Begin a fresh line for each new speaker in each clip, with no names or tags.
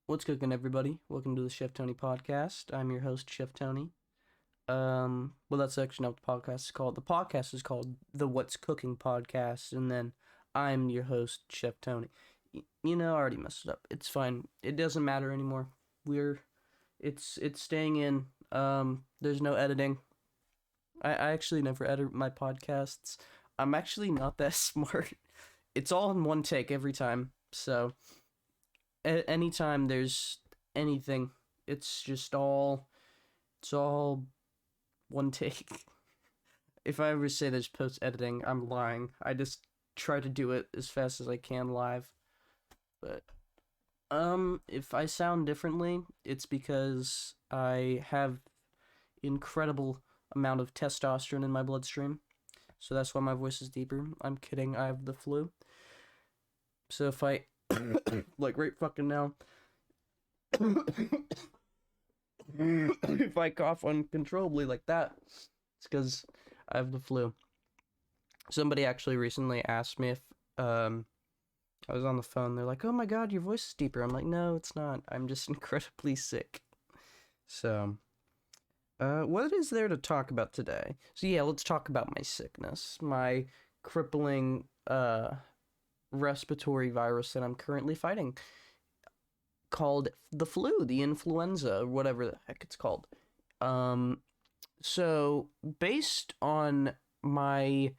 What's cooking, everybody? Welcome to the Chef Tony podcast. I'm your host, Chef Tony. Well, that's actually not what the podcast is called. The podcast is called the What's Cooking podcast, and then I'm your host, Chef Tony. I already messed it up. It's fine. It doesn't matter anymore. We're, it's staying in. There's no editing. I actually never edit my podcasts. I'm actually not that smart. It's all in one take every time. So anytime there's anything, it's all one take. If I ever say there's post editing, I'm lying. I just try to do it as fast as I can live. But if I sound differently, it's because I have incredible amount of testosterone in my bloodstream. So that's why my voice is deeper. I'm kidding, I have the flu. So if I like right fucking now, if I cough uncontrollably like that, it's because I have the flu. Somebody actually recently asked me if I was on the phone. They're like, "Oh my god, your voice is deeper." I'm like, "No, it's not. I'm just incredibly sick." So, what is there to talk about today? So yeah, let's talk about my sickness, my crippling respiratory virus that I'm currently fighting, called the flu, the influenza, or whatever the heck it's called. Um, so based on my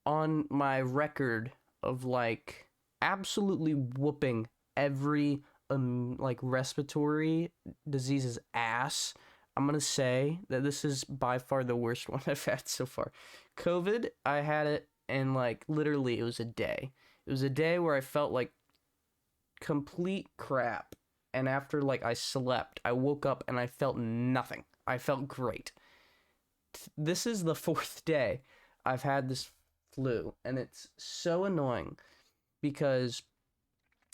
record of like absolutely whooping every like respiratory disease's ass, I'm gonna say that this is by far the worst one I've had so far. COVID, I had it, and like literally it was a day. It was a day where I felt like complete crap. And after like I slept, I woke up and I felt nothing. I felt great. This is the fourth day I've had this flu, and it's so annoying because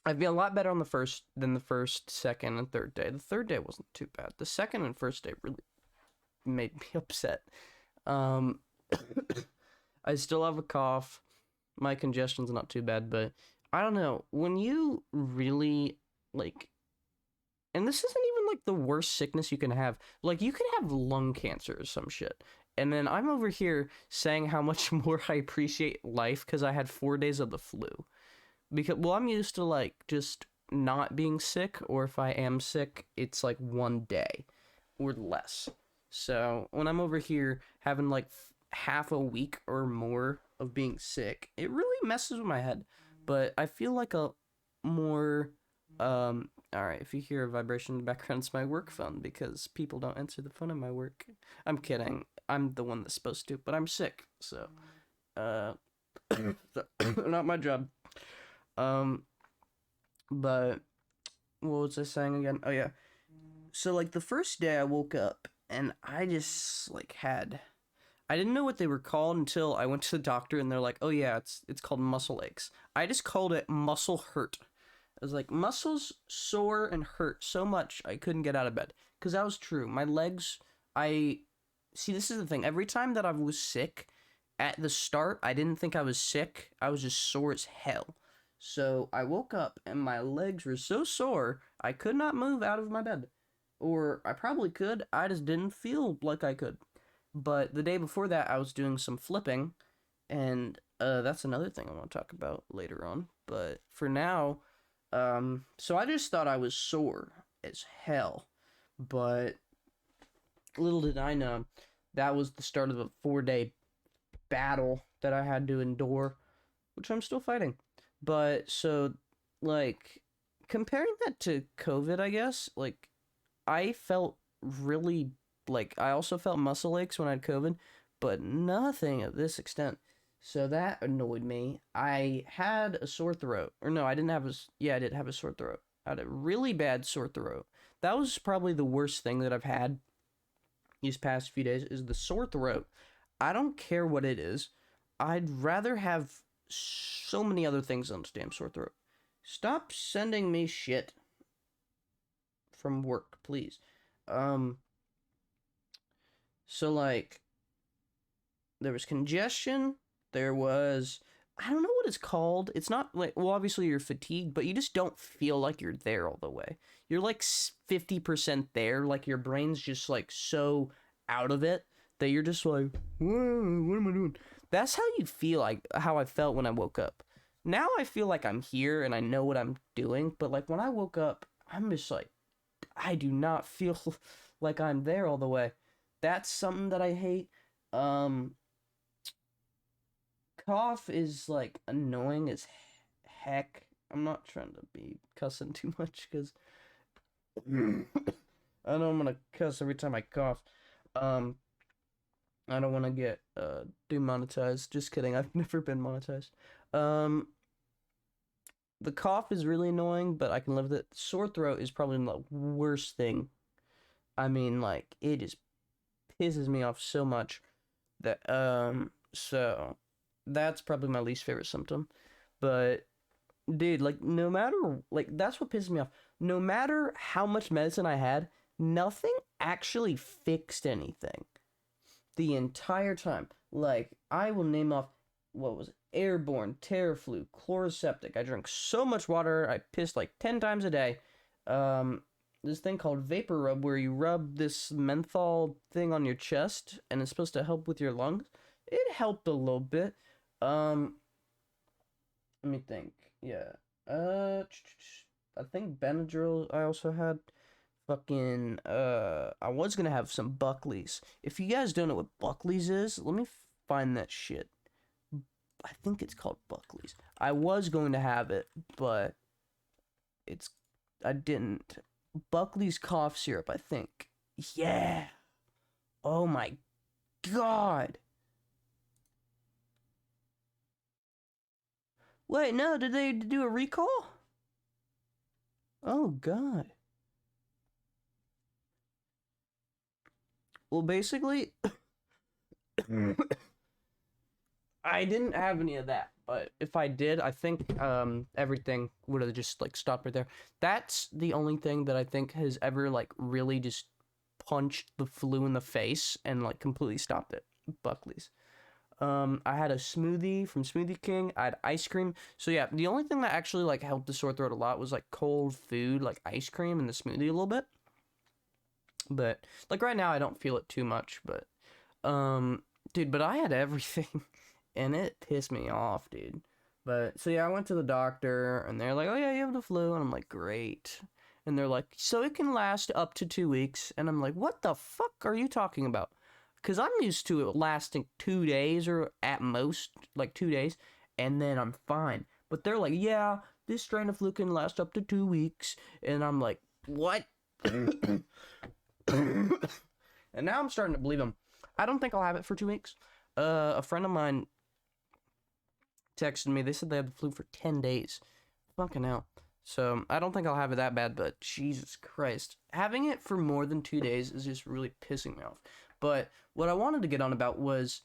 I've been a lot better on the first than the first, second, and third day. The third day wasn't too bad. The second and first day really made me upset. Um, I still have a cough. My congestion's not too bad, but I don't know. When you really like, and this isn't even like the worst sickness you can have. Like, you can have lung cancer or some shit. And then I'm over here saying how much more I appreciate life because I had 4 days of the flu. Because, well, I'm used to like just not being sick, or if I am sick, it's like 1 day or less. So when I'm over here having like half a week or more of being sick, it really messes with my head. But I feel like a more all right, if you hear a vibration in the background, it's my work phone because people don't answer the phone in my work. I'm kidding. I'm the one that's supposed to, but I'm sick, so uh not my job. Um but what was I saying again? Oh yeah. So like the first day I woke up and I just like had I didn't know what they were called until I went to the doctor and they're like, "Oh yeah, it's called muscle aches." I just called it muscle hurt. I was like, muscles sore and hurt so much I couldn't get out of bed. Because that was true. My legs, I. See, this is the thing. Every time that I was sick, at the start, I didn't think I was sick. I was just sore as hell. So I woke up and my legs were so sore, I could not move out of my bed. Or I probably could, I just didn't feel like I could. But the day before that, I was doing some flipping, and that's another thing I want to talk about later on. But for now, so I just thought I was sore as hell, but little did I know that was the start of a 4 day battle that I had to endure, which I'm still fighting. But so, like, comparing that to COVID, I guess, like, I felt really, like, I also felt muscle aches when I had COVID, but nothing of this extent. So that annoyed me. I had a sore throat. Or no, I didn't have a, yeah, I did have a sore throat. I had a really bad sore throat. That was probably the worst thing that I've had these past few days is the sore throat. I don't care what it is. I'd rather have so many other things than this damn sore throat. Stop sending me shit from work, please. Um, so like there was congestion, there was I don't know what it's called. It's not like, well, obviously you're fatigued, but you just don't feel like you're there all the way. You're like 50% there, like your brain's just like so out of it that you're just like, what am I doing? That's how you feel, like how I felt when I woke up. Now I feel like I'm here and I know what I'm doing, but like when I woke up, I'm just like, I do not feel like I'm there all the way. That's something that I hate. Um, Cough is like annoying as heck. I'm not trying to be cussing too much because I know I'm gonna cuss every time I cough. Um, I don't want to get demonetized. Just kidding. I've never been monetized. Um, the cough is really annoying, but I can live with it. Sore throat is probably the worst thing. I mean, like it just pisses me off so much that so that's probably my least favorite symptom. But dude, like no matter, like that's what pisses me off. No matter how much medicine I had, nothing actually fixed anything the entire time. Like I will name off what was it? Airborne, Terraflu, Chloroseptic. I drank so much water. I pissed like 10 times a day. Um, this thing called vapor rub where you rub this menthol thing on your chest and it's supposed to help with your lungs. It helped a little bit. Um, Let me think. Yeah. I think Benadryl I also had. Fucking I was gonna have some Buckley's. If you guys don't know what Buckley's is, let me find that shit. I think it's called Buckley's. I was going to have it, but it's I didn't. Buckley's cough syrup, I think. Yeah. Oh my god. Wait, no, did they do a recall? Oh god. Well, basically, I didn't have any of that, but if I did, I think everything would have just like stopped right there. That's the only thing that I think has ever like really just punched the flu in the face and like completely stopped it. Buckley's. I had a smoothie from Smoothie King. I had ice cream. So yeah, the only thing that actually like helped the sore throat a lot was like cold food, like ice cream and the smoothie a little bit. But like right now I don't feel it too much, but dude, but I had everything and it pissed me off, dude. But so yeah, I went to the doctor and they're like, "Oh yeah, you have the flu." And I'm like, "Great." And they're like, "So it can last up to 2 weeks." And I'm like, "What the fuck are you talking about?" Cuz I'm used to it lasting 2 days or at most like 2 days and then I'm fine. But they're like, "Yeah, this strain of flu can last up to 2 weeks." And I'm like, "What?" And now I'm starting to believe them. I don't think I'll have it for 2 weeks. A friend of mine texted me. They said they had the flu for 10 days. Fucking hell. So I don't think I'll have it that bad, but Jesus Christ. Having it for more than 2 days is just really pissing me off. But what I wanted to get on about was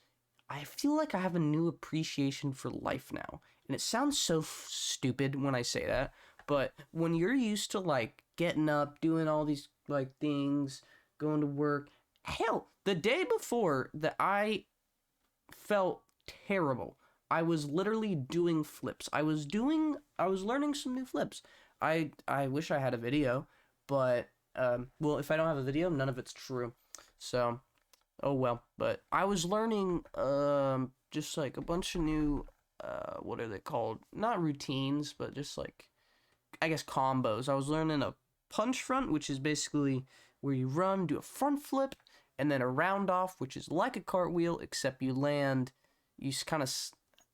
I feel like I have a new appreciation for life now. And it sounds so stupid when I say that, but when you're used to like getting up, doing all these like things, going to work, hell, the day before that I felt terrible. I was literally doing flips. I was learning some new flips. I wish I had a video, but well, if I don't have a video, none of it's true. So, oh well. But I was learning just like a bunch of new what are they called? Not routines, but just like I guess combos. I was learning a punch front, which is basically where you run, do a front flip, and then a round off, which is like a cartwheel, except you land. You kind of.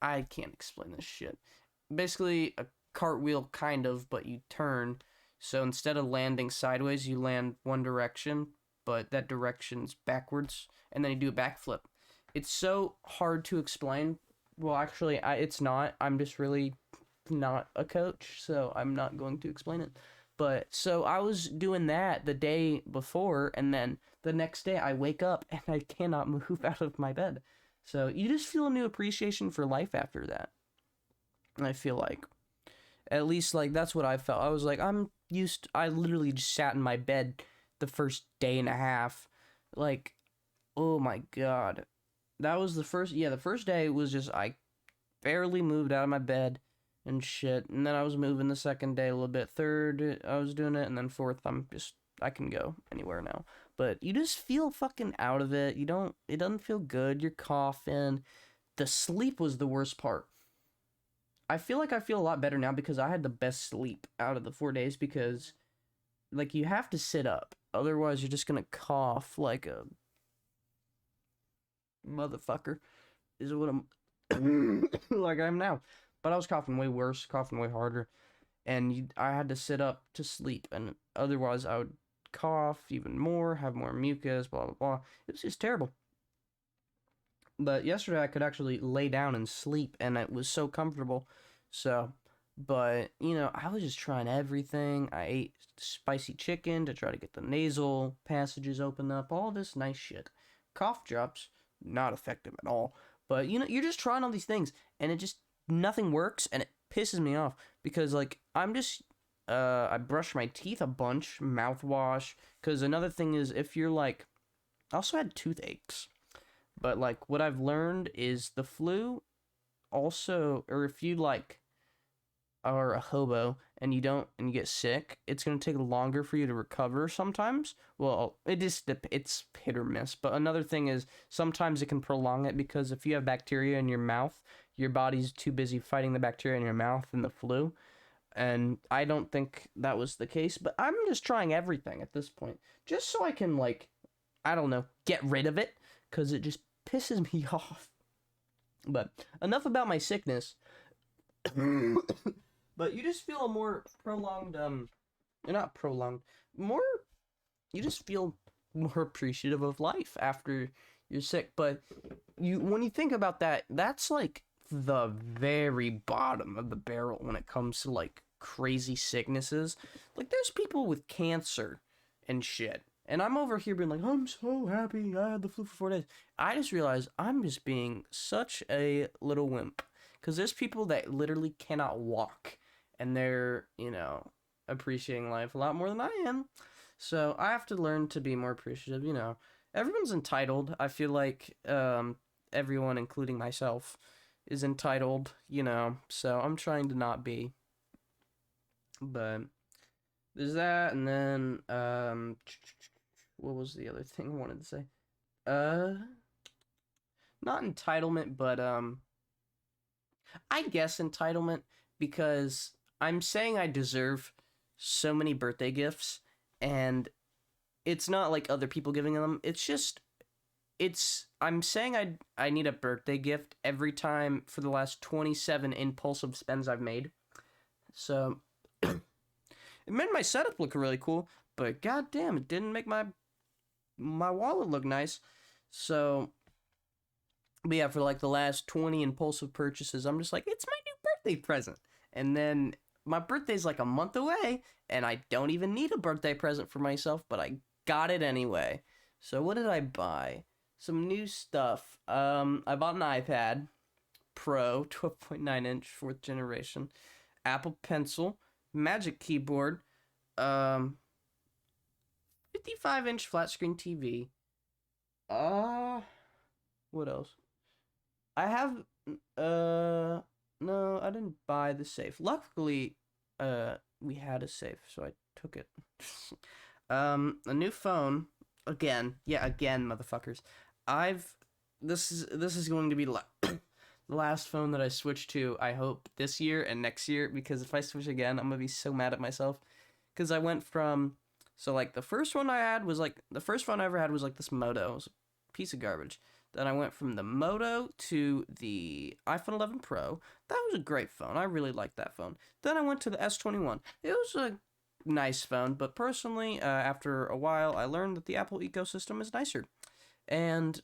I can't explain this shit. Basically, a cartwheel, kind of, but you turn. So instead of landing sideways, you land one direction, but that direction's backwards, and then you do a backflip. It's so hard to explain. Well, actually, it's not. I'm just really not a coach, so I'm not going to explain it. But so I was doing that the day before, and then the next day I wake up and I cannot move out of my bed. So you just feel a new appreciation for life after that. And I feel like, at least like that's what I felt. I was like, I literally just sat in my bed the first day and a half. Like, oh my god. That was the first day was just, I barely moved out of my bed and shit. And then I was moving the second day a little bit. Third, I was doing it, and then fourth, I can go anywhere now. But you just feel fucking out of it. It doesn't feel good. You're coughing. The sleep was the worst part. I feel like I feel a lot better now because I had the best sleep out of the 4 days because, like, you have to sit up. Otherwise, you're just gonna cough like a motherfucker, is what I'm like I am now. But I was coughing way worse, coughing way harder, and I had to sit up to sleep, and otherwise I would cough even more, have more mucus, blah blah blah. It was just terrible. But yesterday I could actually lay down and sleep, and it was so comfortable. So, but I was just trying everything. I ate spicy chicken to try to get the nasal passages open up. All this nice shit. Cough drops, not effective at all. But you're just trying all these things, and it just nothing works, and it pisses me off because like I brush my teeth a bunch, mouthwash. Because another thing is if you're like, I also had toothaches. But like what I've learned is the flu also, or if you like are a hobo and you get sick, it's going to take longer for you to recover sometimes. Well, it's hit or miss. But another thing is sometimes it can prolong it because if you have bacteria in your mouth, your body's too busy fighting the bacteria in your mouth than the flu. And I don't think that was the case, but I'm just trying everything at this point just so I can, like, I don't know, get rid of it because it just pisses me off. But enough about my sickness. But you just feel a more prolonged, not prolonged, more, you just feel more appreciative of life after you're sick. But when you think about that, that's like the very bottom of the barrel when it comes to like crazy sicknesses. Like there's people with cancer and shit. And I'm over here being like, I'm so happy I had the flu for 4 days. I just realized I'm just being such a little wimp. Because there's people that literally cannot walk. And they're, appreciating life a lot more than I am. So I have to learn to be more appreciative, Everyone's entitled. I feel like everyone, including myself, is entitled, So I'm trying to not be. But there's that, and then, what was the other thing I wanted to say? Not entitlement, but, I guess entitlement, because I'm saying I deserve so many birthday gifts, and it's not like other people giving them. I'm saying I need a birthday gift every time for the last 27 impulsive spends I've made. So it made my setup look really cool, but goddamn, it didn't make my wallet look nice. So, but yeah, for like the last 20 impulsive purchases, I'm just like, it's my new birthday present. And then my birthday's like a month away, and I don't even need a birthday present for myself, but I got it anyway. So what did I buy? Some new stuff. I bought an iPad Pro, 12.9-inch, 4th generation, Apple Pencil, Magic Keyboard, 55-inch flat screen TV. What else? I have, no, I didn't buy the safe. Luckily, we had a safe, so I took it. A new phone. Again, motherfuckers. This is going to be the last phone that I switch to, I hope, this year and next year, because if I switch again, I'm gonna be so mad at myself. Because I went from, so like the first phone I ever had was like this Moto. It was a piece of garbage. Then I went from the Moto to the iPhone 11 Pro. That was a great phone. I really liked that phone. Then I went to the S21. It was a nice phone, but personally, after a while, I learned that the Apple ecosystem is nicer. And,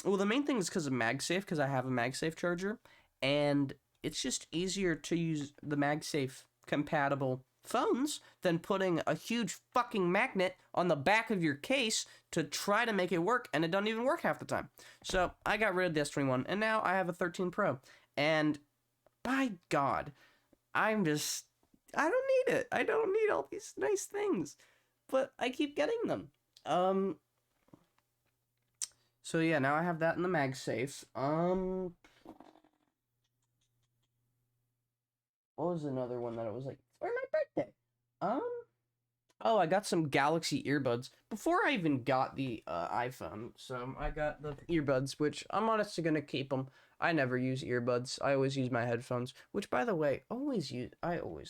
well, the main thing is because of MagSafe, because I have a MagSafe charger, and it's just easier to use the MagSafe compatible phones than putting a huge fucking magnet on the back of your case to try to make it work, and it doesn't even work half the time. So I got rid of the S21, and now I have a 13 Pro. And by God, I don't need it. I don't need all these nice things, but I keep getting them. So yeah, now I have that in the MagSafe. what was another one that it was like for my birthday? Um, oh, I got some Galaxy earbuds before I even got the iPhone. So I got the earbuds, which I'm honestly gonna keep them. I never use earbuds. I always use my headphones, which by the way, I always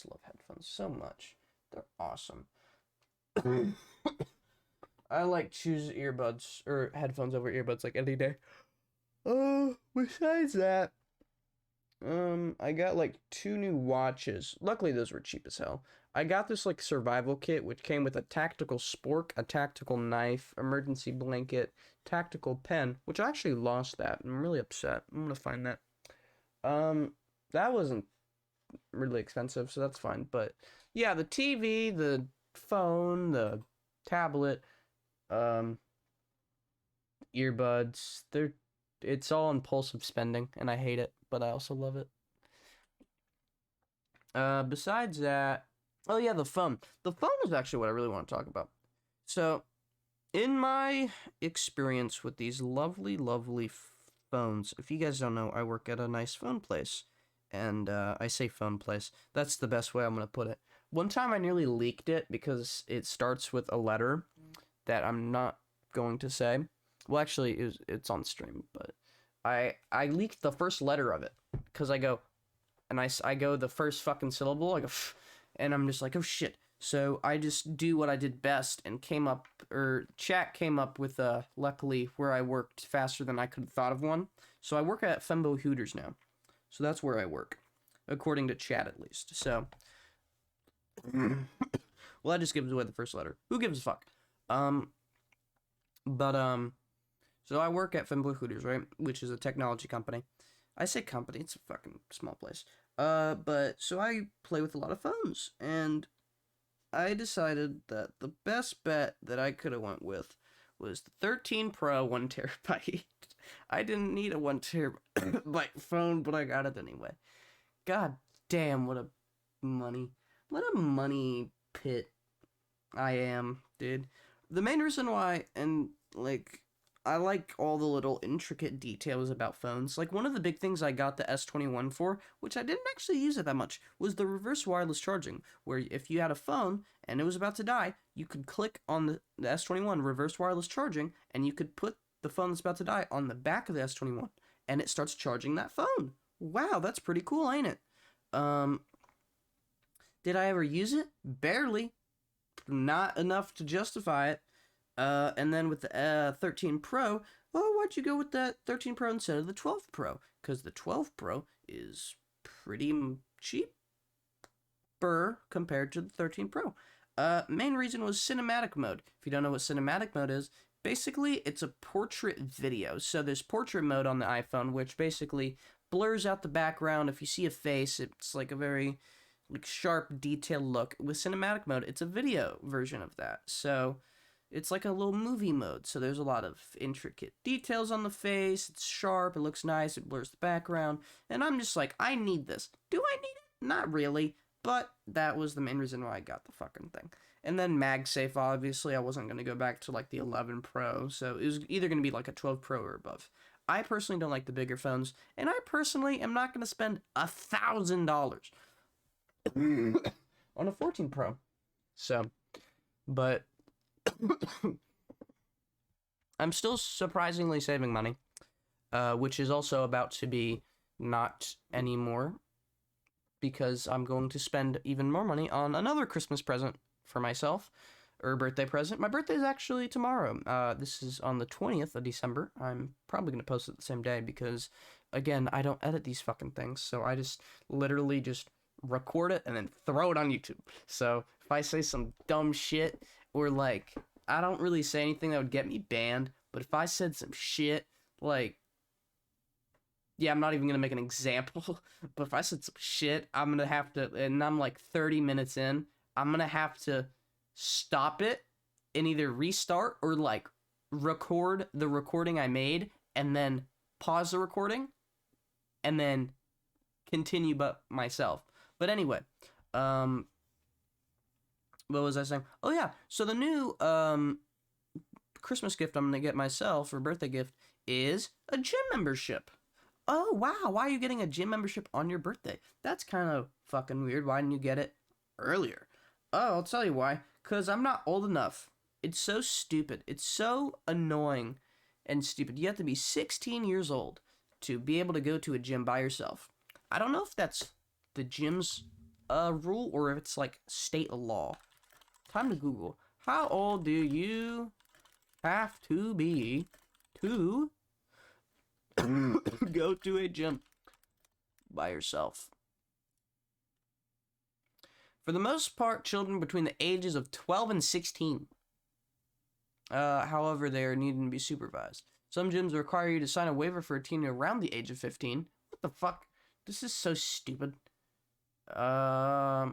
love headphones so much. They're awesome. I like choose earbuds or headphones over earbuds like any day. Oh, besides that, I got like 2 new watches. Luckily, those were cheap as hell. I got this like survival kit, which came with a tactical spork, a tactical knife, emergency blanket, tactical pen, which I actually lost that. I'm really upset. I'm gonna find that. Um, that wasn't really expensive, so that's fine. But yeah, the TV, the phone, the tablet, um, earbuds, it's all impulsive spending, and I hate it, but I also love it. Besides that, oh yeah, the phone. The phone is actually what I really want to talk about. So, in my experience with these lovely, lovely phones, if you guys don't know, I work at a nice phone place. And I say phone place. That's the best way I'm going to put it. One time I nearly leaked it because it starts with a letter that I'm not going to say. Well, actually, it's on stream, but I leaked the first letter of it because I go, and I go the first fucking syllable, I go, and I'm just like, oh shit. So I just do what I did best and came up, or chat came up with luckily where I worked faster than I could have thought of one. So I work at Fembo Hooters now. So that's where I work, according to chat at least. So, well, that just gives away the first letter. Who gives a fuck? Um, but so I work at Fembo Hooters, right, which is a technology company. I say company, it's a fucking small place. But so I play with a lot of phones, and I decided that the best bet that I could have went with was the 13 Pro 1 TB. I didn't need a 1 TB phone, but I got it anyway. God damn, what a money pit I am, dude. The main reason why, and like, I like all the little intricate details about phones. Like, one of the big things I got the S21 for, which I didn't actually use it that much, was the reverse wireless charging, where if you had a phone and it was about to die, you could click on the S21 reverse wireless charging, and you could put the phone that's about to die on the back of the S21, and it starts charging that phone. Wow, that's pretty cool, ain't it? Um, did I ever use it? Barely. Not enough to justify it. And then with the 13 Pro, oh, why'd you go with that 13 Pro instead of the 12 Pro? Because the 12 Pro is pretty cheaper compared to the 13 Pro. Main reason was cinematic mode. If you don't know what cinematic mode is, basically it's a portrait video. So there's portrait mode on the iPhone, which basically blurs out the background. If you see a face, it's like a very like sharp, detailed look. With cinematic mode, it's a video version of that. So it's like a little movie mode. So there's a lot of intricate details on the face. It's sharp. It looks nice. It blurs the background. And I'm just like, I need this. Do I need it? Not really. But that was the main reason why I got the fucking thing. And then MagSafe, obviously, I wasn't going to go back to like the 11 Pro. So it was either going to be like a 12 Pro or above. I personally don't like the bigger phones. And I personally am not going to spend $1,000 on a 14 Pro. So, but I'm still surprisingly saving money, which is also about to be not anymore because I'm going to spend even more money on another Christmas present for myself, or birthday present. My birthday is actually tomorrow. This is on the 20th of December. I'm probably going to post it the same day because, again, I don't edit these fucking things, so I just literally just record it and then throw it on YouTube. So if I say some dumb shit or like I don't really say anything that would get me banned, but if I said some shit like yeah, I'm not even gonna make an example, but if I said some shit, I'm gonna have to, and I'm like 30 minutes in, I'm gonna have to stop it and either restart or like record the recording I made and then pause the recording and then continue but myself. But anyway, what was I saying? Oh yeah, so the new Christmas gift I'm gonna get myself or birthday gift is a gym membership. Oh wow, why are you getting a gym membership on your birthday? That's kind of fucking weird. Why didn't you get it earlier? Oh, I'll tell you why. Because I'm not old enough. It's so stupid. It's so annoying and stupid. You have to be 16 years old to be able to go to a gym by yourself. I don't know if that's the gym's rule or if it's like state law. Time to Google. How old do you have to be to go to a gym by yourself? For the most part, children between the ages of 12 and 16. However, they are needing to be supervised. Some gyms require you to sign a waiver for a teen around the age of 15. What the fuck? This is so stupid. Yeah,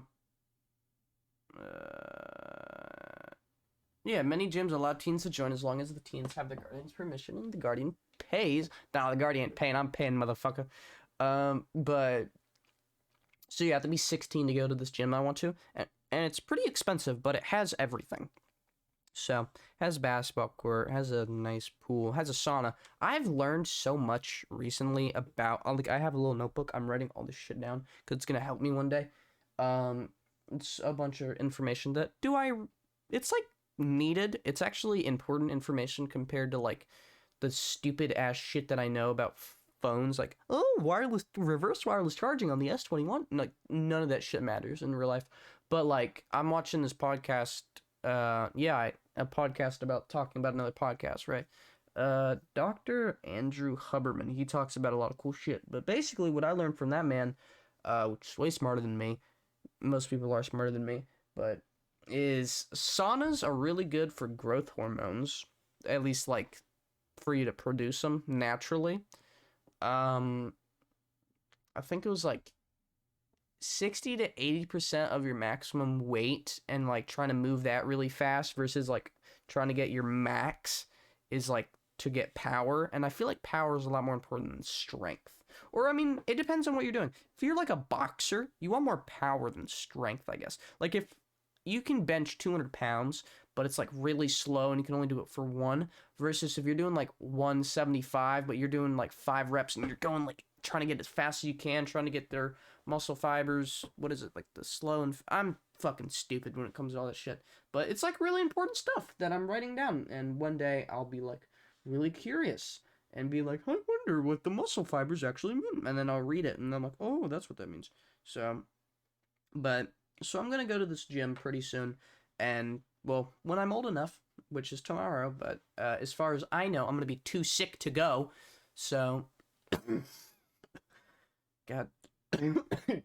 many gyms allow teens to join as long as the teens have the guardian's permission and the guardian pays. Nah, the guardian ain't paying. I'm paying, motherfucker. But so you have to be 16 to go to this gym I want to, and it's pretty expensive, but it has everything. So, has basketball court, has a nice pool, has a sauna. I've learned so much recently about, like, I have a little notebook. I'm writing all this shit down because it's gonna help me one day. It's a bunch of information that it's like needed. It's actually important information compared to like the stupid ass shit that I know about phones. Like, oh, reverse wireless charging on the S21. Like, none of that shit matters in real life. But like, I'm watching this podcast. A podcast about talking about another podcast, right? Dr. Andrew Huberman. He talks about a lot of cool shit. But basically, what I learned from that man, which is way smarter than me, most people are smarter than me, but is saunas are really good for growth hormones, at least like for you to produce them naturally. I think it was like 60 to 80% of your maximum weight, and like trying to move that really fast versus like trying to get your max is like to get power. And I feel like power is a lot more important than strength. Or I mean, it depends on what you're doing. If you're like a boxer, you want more power than strength, I guess. Like if you can bench 200 pounds, but it's like really slow and you can only do it for one, versus if you're doing like 175, but you're doing like 5 reps and you're going like trying to get as fast as you can, trying to get their muscle fibers, what is it, like the slow, and I'm fucking stupid when it comes to all that shit, but it's like really important stuff that I'm writing down, and one day I'll be like really curious and be like, I wonder what the muscle fibers actually mean, and then I'll read it and I'm like, oh, that's what that means. So I'm gonna go to this gym pretty soon, and well, when I'm old enough, which is tomorrow, but as far as I know, I'm gonna be too sick to go, so God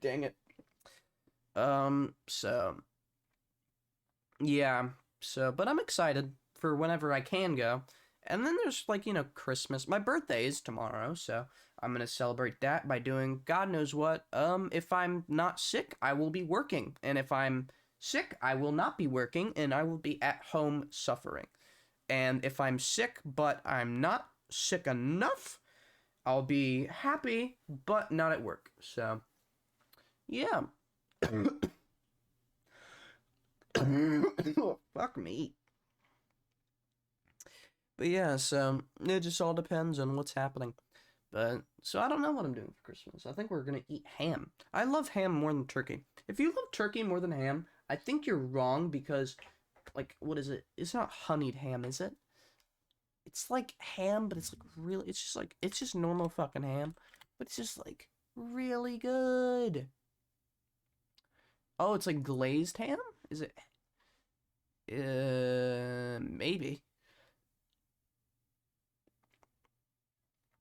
dang it. But I'm excited for whenever I can go. And then there's like, Christmas. My birthday is tomorrow, so I'm gonna celebrate that by doing God knows what. If I'm not sick, I will be working. And if I'm sick, I will not be working, and I will be at home suffering. And if I'm sick, but I'm not sick enough, I'll be happy, but not at work. So, yeah. Fuck me. But yeah, so it just all depends on what's happening. But, so I don't know what I'm doing for Christmas. I think we're gonna eat ham. I love ham more than turkey. If you love turkey more than ham, I think you're wrong because, like, what is it? It's not honeyed ham, is it? It's like ham, but it's like really, it's just normal fucking ham, but it's just like really good. Oh, it's like glazed ham? Is it? Maybe.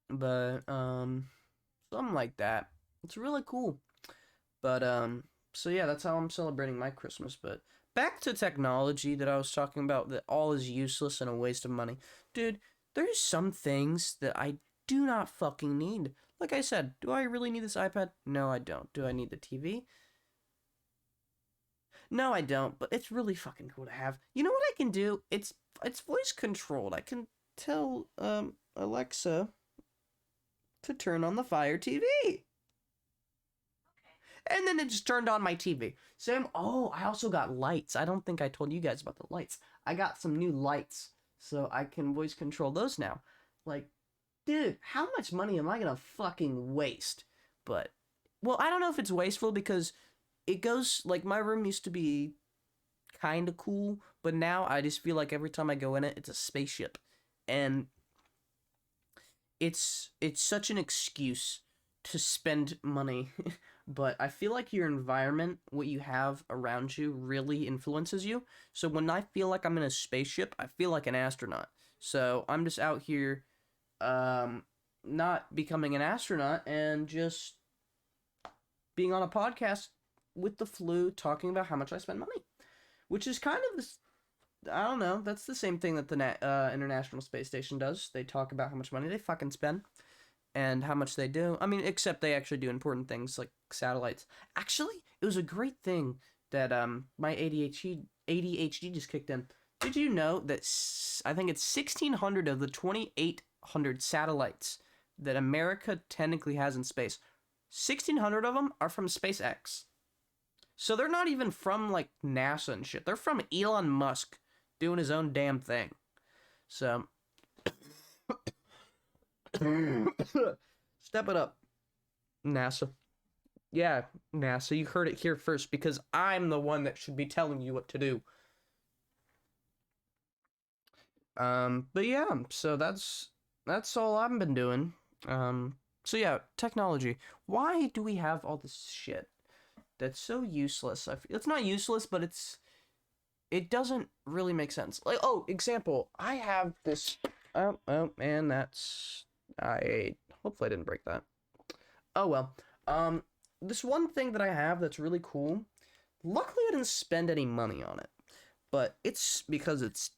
But, something like that. It's really cool. But, so yeah, that's how I'm celebrating my Christmas. But back to technology that I was talking about, that all is useless and a waste of money. Dude, there's some things that I do not fucking need. Like I said, do I really need this iPad? No, I don't. Do I need the TV? No, I don't, but it's really fucking cool to have. You know what I can do? It's voice controlled. I can tell Alexa to turn on the Fire TV. And then it just turned on my TV. I also got lights. I don't think I told you guys about the lights. I got some new lights, so I can voice control those now. Like, dude, how much money am I gonna fucking waste? But, well, I don't know if it's wasteful because it goes like my room used to be kind of cool, but now I just feel like every time I go in it, it's a spaceship, and it's such an excuse to spend money. But I feel like your environment, what you have around you, really influences you. So when I feel like I'm in a spaceship, I feel like an astronaut. So I'm just out here, um, not becoming an astronaut and just being on a podcast with the flu, talking about how much I spend money, which is kind of this. I don't know. That's the same thing that the International Space Station does. They talk about how much money they fucking spend and how much they do. I mean, except they actually do important things like satellites. Actually, it was a great thing that my ADHD just kicked in. Did you know that I think it's 1,600 of the 2,800 satellites that America technically has in space, 1,600 of them are from SpaceX. So they're not even from like NASA and shit. They're from Elon Musk doing his own damn thing. So step it up, NASA. Yeah, NASA, you heard it here first because I'm the one that should be telling you what to do. But yeah, so that's all I've been doing. So yeah, technology. Why do we have all this shit that's so useless? It's not useless, but it doesn't really make sense. Like, oh, example, I have this. Oh, man, that's I hopefully I didn't break that. Oh well. This one thing that I have that's really cool. Luckily, I didn't spend any money on it, but it's because it's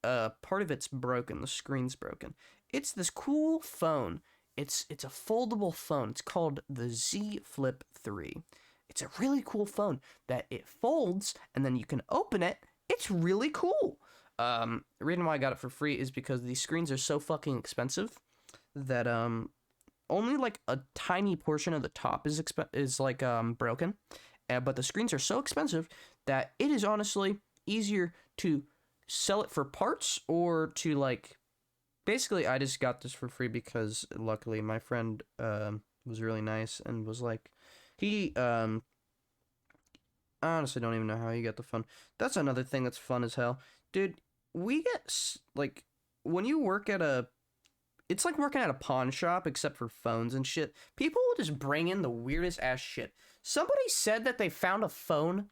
part of it's broken. The screen's broken. It's this cool phone. It's a foldable phone. It's called the Z Flip 3. It's a really cool phone that it folds and then you can open it. It's really cool. The reason why I got it for free is because these screens are so fucking expensive that only like a tiny portion of the top is like broken, but the screens are so expensive that it is honestly easier to sell it for parts or to like. Basically, I just got this for free because luckily my friend was really nice and was like, he I honestly don't even know how he got the phone. That's another thing that's fun as hell, dude. We get like when you work at a it's like working at a pawn shop except for phones and shit. People will just bring in the weirdest ass shit. Somebody said that they found a phone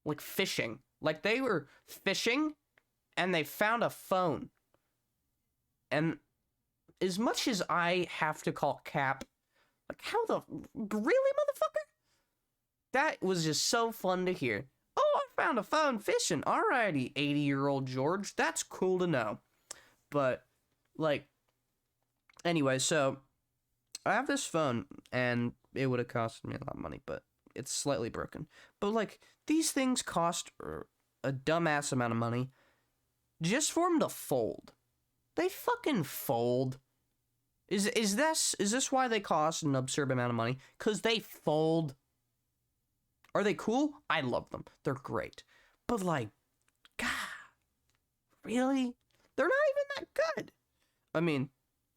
like fishing. Like they were fishing and they found a phone. And as much as I have to call cap, like how the really motherfucker? That was just so fun to hear. Oh, I found a phone fishing. Alrighty, 80-year-old George. That's cool to know. But like anyway, so I have this phone and it would have costed me a lot of money, but it's slightly broken. But like these things cost a dumbass amount of money just for them to fold. They fucking fold. Is this why they cost an absurd amount of money? Cause they fold. Are they cool? I love them. They're great. But like, God, really? They're not even that good. I mean,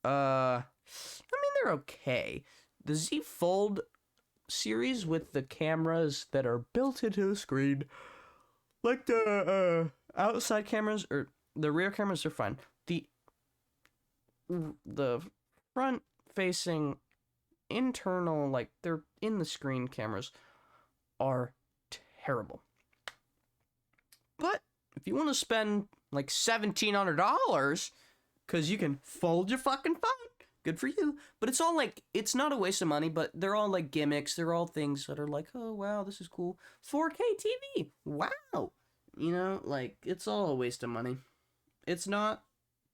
they're okay. The Z Fold series with the cameras that are built into the screen, like the outside cameras or the rear cameras are fine. The front facing internal, like they're in the screen cameras are terrible. But if you want to spend like $1,700 because you can fold your fucking phone, good for you. But it's all like, it's not a waste of money, but they're all like gimmicks. They're all things that are like, oh wow, this is cool. 4K TV, wow. You know, like it's all a waste of money. It's not,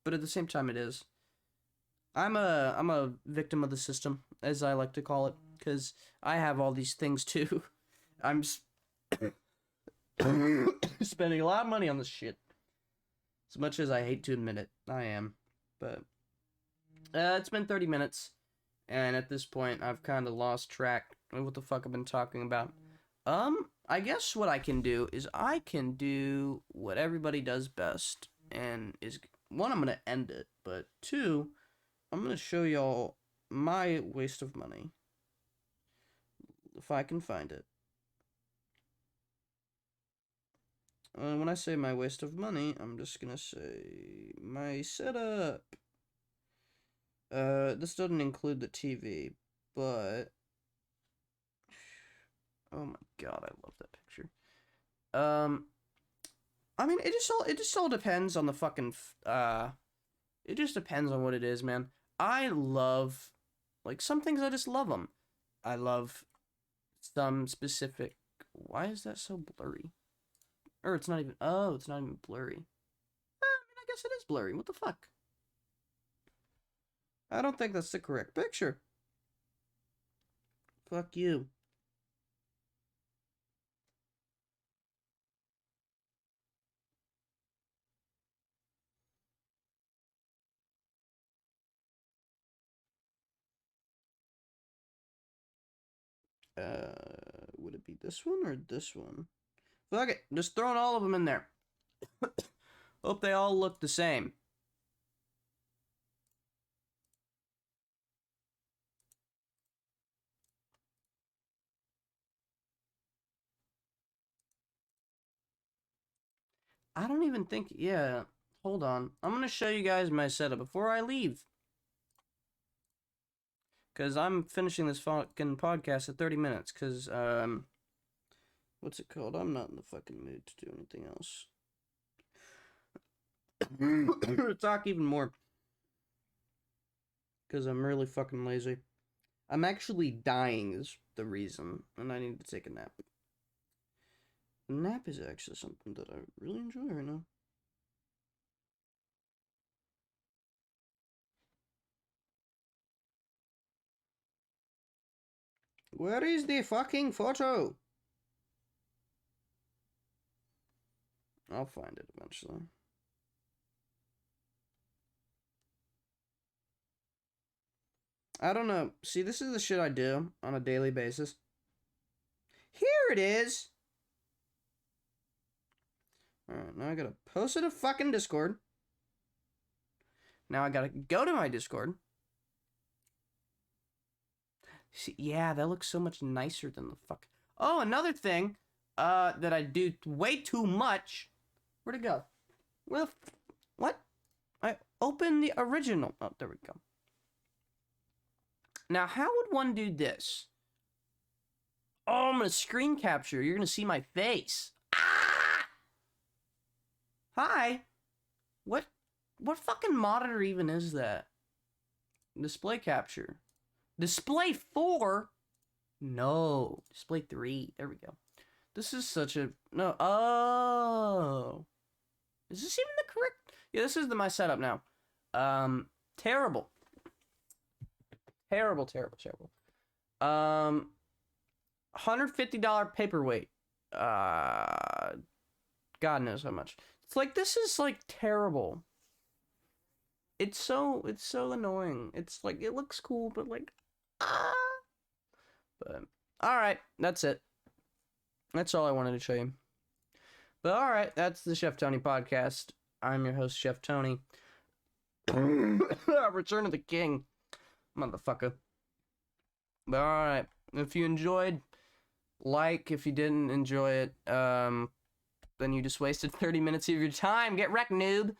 but at the same time it is. I'm a victim of the system, as I like to call it, because I have all these things too. I'm spending a lot of money on this shit. As much as I hate to admit it, I am. But it's been 30 minutes, and at this point, I've kind of lost track of what the fuck I've been talking about. I guess what I can do is I can do what everybody does best, and is one, I'm gonna end it, but two, I'm gonna show y'all my waste of money. If I can find it. when I say my waste of money, I'm just gonna say my setup. This doesn't include the TV, but oh my god, I love that picture. I mean, it just all depends on the fucking it just depends on what it is, man. I love like some things I just love them. I love some specific. Why is that so blurry? Or it's not even. Oh, it's not even blurry. I mean, I guess it is blurry. What the fuck? I don't think that's the correct picture. Fuck you. Would it be this one or this one? Fuck it. Just throwing all of them in there. Hope they all look the same. I don't even think. Yeah. Hold on. I'm gonna show you guys my setup before I leave. Because I'm finishing this fucking podcast at 30 minutes. Because, what's it called? I'm not in the fucking mood to do anything else. Talk even more. Because I'm really fucking lazy. I'm actually dying is the reason. And I need to take a nap. A nap is actually something that I really enjoy right now. Where is the fucking photo? I'll find it eventually. I don't know. See, this is the shit I do on a daily basis. Here it is! Alright, now I gotta post it to fucking Discord. Now I gotta go to my Discord. See, yeah, that looks so much nicer than the fuck. Oh, another thing, that I do way too much. Where'd it go? Well, what? I opened the original. Oh, there we go. Now, how would one do this? Oh, I'm gonna screen capture. You're gonna see my face. Ah! Hi. What fucking monitor even is that? Display capture. Display 4? No. Display 3. There we go. This is such a... No. Oh. Is this even the correct... Yeah, this is my setup now. Terrible. Terrible. $150 paperweight. God knows how much. It's like, this is like terrible. It's so annoying. It's like, it looks cool, but like, But, alright, that's it. That's all I wanted to show you. But alright, that's the Chef Tony podcast. I'm your host, Chef Tony. Return of the King. Motherfucker. But alright, if you enjoyed, like. If you didn't enjoy it, then you just wasted 30 minutes of your time. Get wrecked, noob.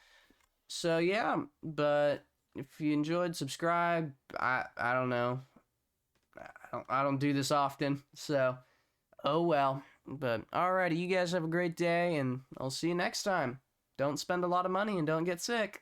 So yeah, but if you enjoyed, subscribe. I don't know. I don't do this often, so oh well. But alrighty, you guys have a great day, and I'll see you next time. Don't spend a lot of money and don't get sick.